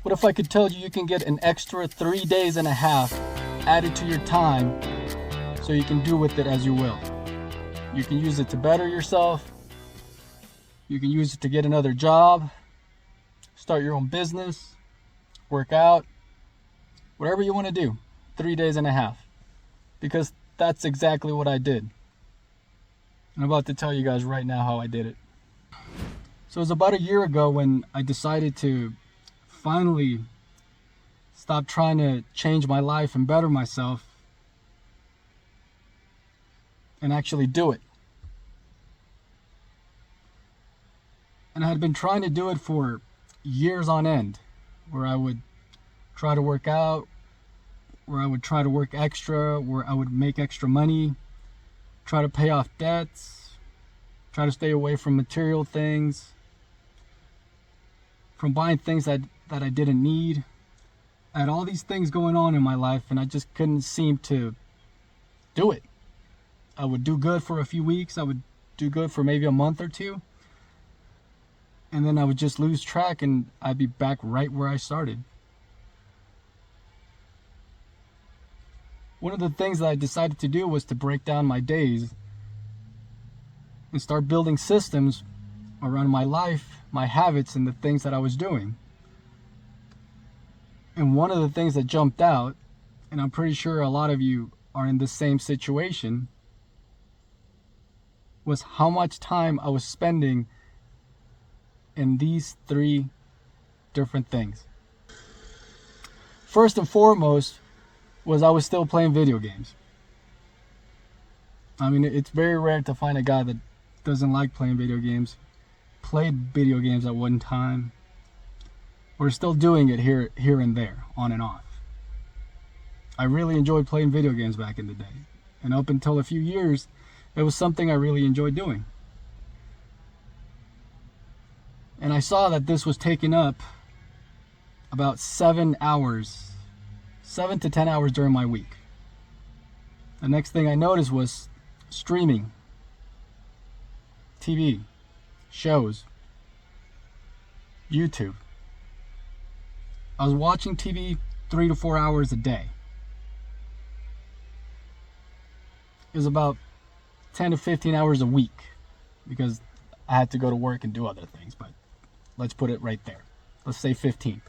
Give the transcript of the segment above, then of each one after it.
What if I could tell you can get an extra 3 days and a half added to your time so you can do with it as you will? You can use it to better yourself. You can use it to get another job, start your own business, work out, whatever you want to do. 3 days and a half. Because that's exactly what I did. I'm about to tell you guys right now how I did it. So it was about a year ago when I decided to finally stop trying to change my life and better myself and actually do it. And I had been trying to do it for years on end, where I would try to work out, where I would try to work extra, where I would make extra money, try to pay off debts, try to stay away from material things, from buying things that I didn't need. I had all these things going on in my life and I just couldn't seem to do it. I would do good for a few weeks, I would do good for maybe a month or two, and then I would just lose track and I'd be back right where I started. One of the things that I decided to do was to break down my days and start building systems around my life, my habits, and the things that I was doing. And one of the things that jumped out, and I'm pretty sure a lot of you are in the same situation, was how much time I was spending in these 3 different things. First and foremost was I was still playing video games. I mean, it's very rare to find a guy that doesn't like playing video games, played video games at one time, or still doing it here and there, on and off. I really enjoyed playing video games back in the day, and up until a few years, it was something I really enjoyed doing. And I saw that this was taking up about 7 to 10 hours during my week. The next thing I noticed was streaming, TV, shows, YouTube. I was watching TV 3 to 4 hours a day. It was about 10 to 15 hours a week because I had to go to work and do other things, but let's put it right there. Let's say 15.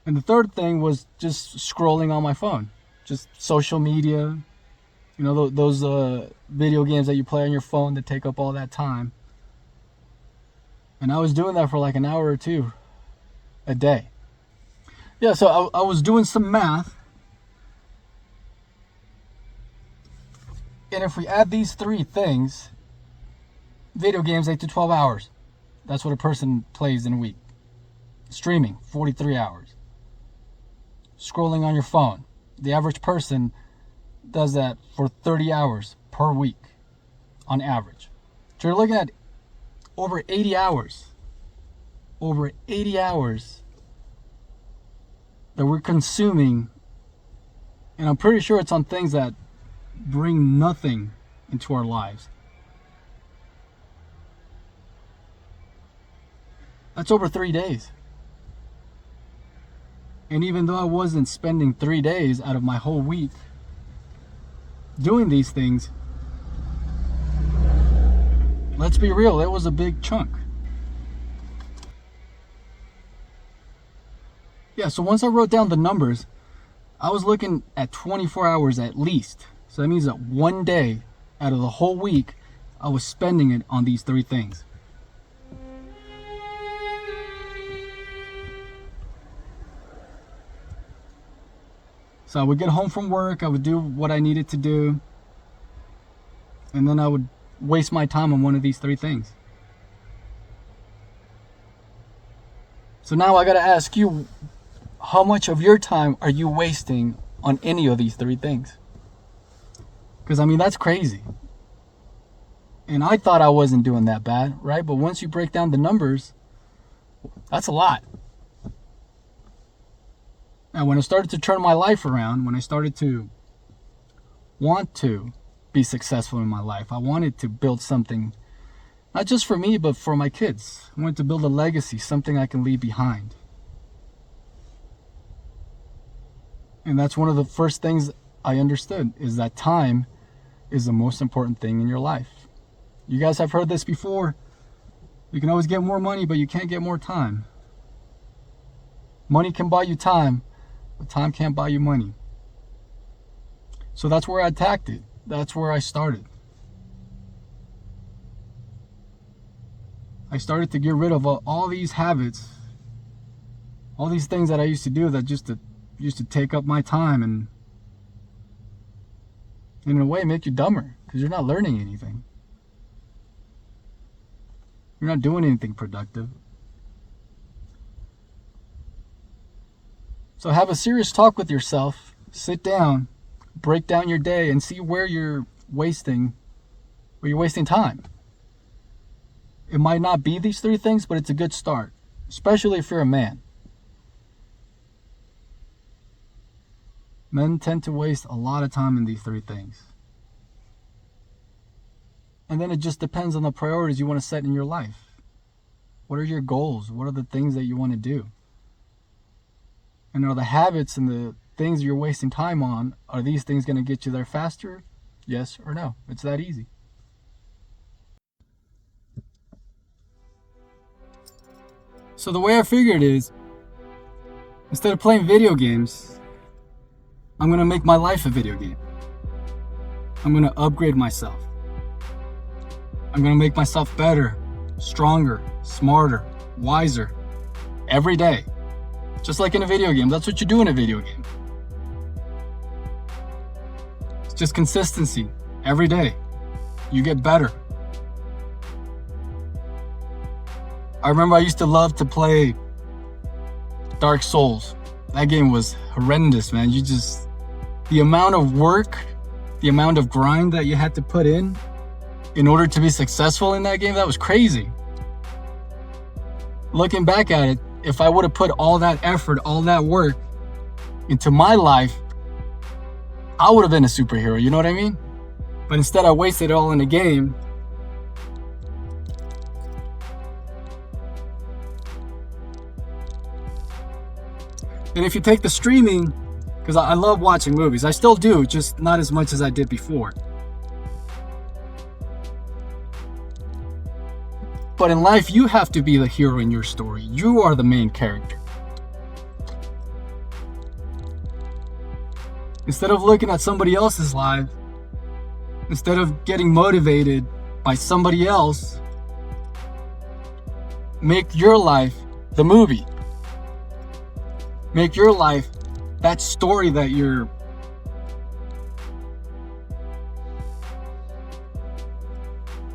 And the third thing was just scrolling on my phone, just social media, you know, those video games that you play on your phone that take up all that time. And I was doing that for like an hour or two a day. Yeah, so I was doing some math. And if we add these 3 things, video games 8 to 12 hours. That's what a person plays in a week. Streaming, 43 hours. Scrolling on your phone. The average person does that for 30 hours per week on average. So you're looking at over 80 hours. Over 80 hours that we're consuming. And I'm pretty sure it's on things that bring nothing into our lives. That's over 3 days. And even though I wasn't spending 3 days out of my whole week doing these things, let's be real, it was a big chunk. Yeah, so once I wrote down the numbers, I was looking at 24 hours at least. So that means that 1 day out of the whole week, I was spending it on these 3 things. So I would get home from work, I would do what I needed to do, and then I would waste my time on one of these 3 things. So now I gotta ask you, how much of your time are you wasting on any of these 3 things? Because I mean, that's crazy. And I thought I wasn't doing that bad, right? But once you break down the numbers, that's a lot. Now, when I started to turn my life around, when I started to want to be successful in my life, I wanted to build something Not just for me, but for my kids. I want to build a legacy, something I can leave behind. And that's one of the first things I understood, is that time is the most important thing in your life. You guys have heard this before. You can always get more money, but you can't get more time. Money can buy you time, but time can't buy you money. So that's where I attacked it. That's where I started. I started to get rid of all these habits, all these things that I used to do that used to take up my time and in a way make you dumber, because you're not learning anything. You're not doing anything productive. So have a serious talk with yourself. Sit down, break down your day, and see where you're wasting time. It might not be these three things, but it's a good start, especially if you're a man. Men tend to waste a lot of time in these three things. And then it just depends on the priorities you want to set in your life. What are your goals? What are the things that you want to do? And are the habits and the things you're wasting time on, are these things going to get you there faster? Yes or no? It's that easy. So the way I figured is, instead of playing video games, I'm going to make my life a video game. I'm going to upgrade myself. I'm going to make myself better, stronger, smarter, wiser, every day. Just like in a video game. That's what you do in a video game. It's just consistency. Every day, you get better. I remember I used to love to play Dark Souls. That game was horrendous, man. The amount of work, the amount of grind that you had to put in order to be successful in that game, that was crazy. Looking back at it, if I would have put all that effort, all that work into my life, I would have been a superhero, you know what I mean? But instead I wasted it all in a game. And if you take the streaming, because I love watching movies, I still do, just not as much as I did before. But in life, you have to be the hero in your story. You are the main character. Instead of looking at somebody else's life, instead of getting motivated by somebody else, make your life the movie. Make your life that story that you're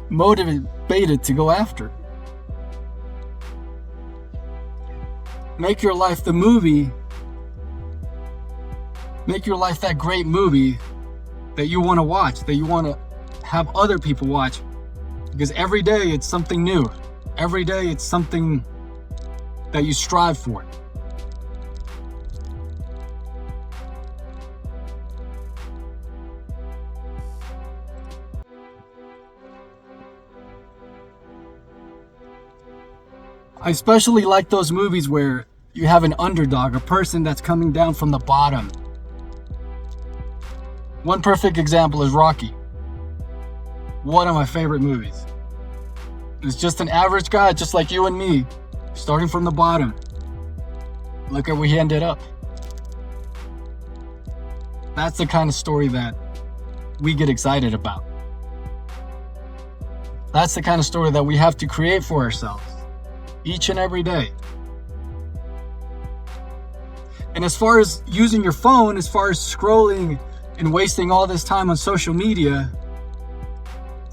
motivated to go after. Make your life the movie. Make your life that great movie that you want to watch, that you want to have other people watch. Because every day it's something new. Every day it's something that you strive for. I especially like those movies where you have an underdog, a person that's coming down from the bottom. One perfect example is Rocky. One of my favorite movies. It's just an average guy, just like you and me, starting from the bottom. Look at where he ended up. That's the kind of story that we get excited about. That's the kind of story that we have to create for ourselves. Each and every day. And as far as using your phone, as far as scrolling and wasting all this time on social media,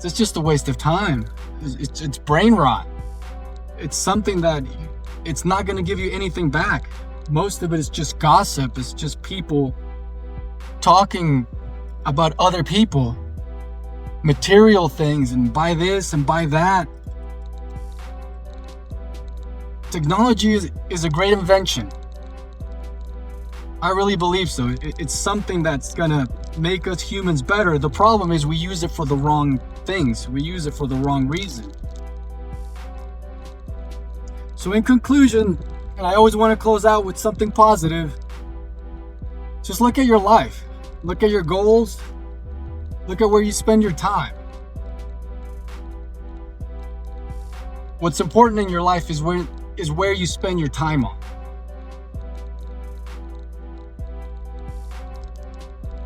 it's just a waste of time. It's brain rot. It's something that it's not going to give you anything back. Most of it is just gossip. It's just people talking about other people, material things, and buy this and buy that. Technology is a great invention. I really believe so. It's something that's gonna make us humans better. The problem is we use it for the wrong things. We use it for the wrong reason. So in conclusion, and I always want to close out with something positive, just look at your life. Look at your goals. Look at where you spend your time. What's important in your life is where you spend your time on.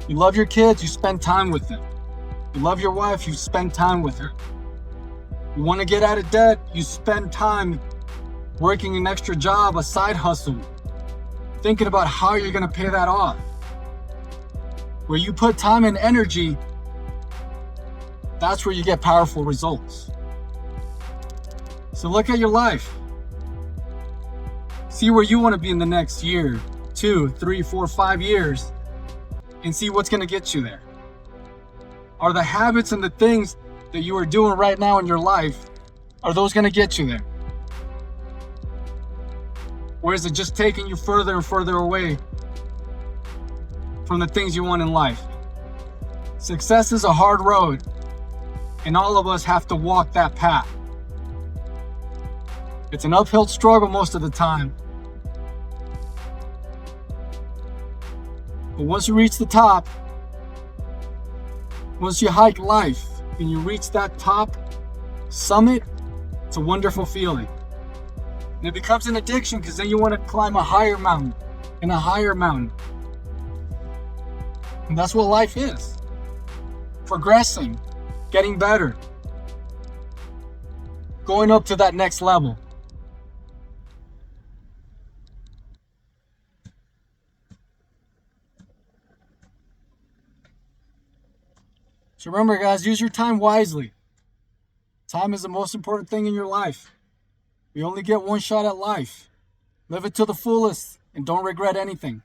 You love your kids, you spend time with them. You love your wife, you spend time with her. You want to get out of debt, you spend time working an extra job, a side hustle, thinking about how you're going to pay that off. Where you put time and energy, that's where you get powerful results. So look at your life. See where you want to be in the next year, 2, 3, 4, 5 years, and see what's going to get you there. Are the habits and the things that you are doing right now in your life, are those going to get you there? Or is it just taking you further and further away from the things you want in life? Success is a hard road, and all of us have to walk that path. It's an uphill struggle most of the time. But once you reach the top, once you hike life and you reach that top summit, it's a wonderful feeling. And it becomes an addiction because then you want to climb a higher mountain and a higher mountain. And that's what life is. Progressing, getting better, going up to that next level. So remember, guys, use your time wisely. Time is the most important thing in your life. We only get one shot at life. Live it to the fullest and don't regret anything.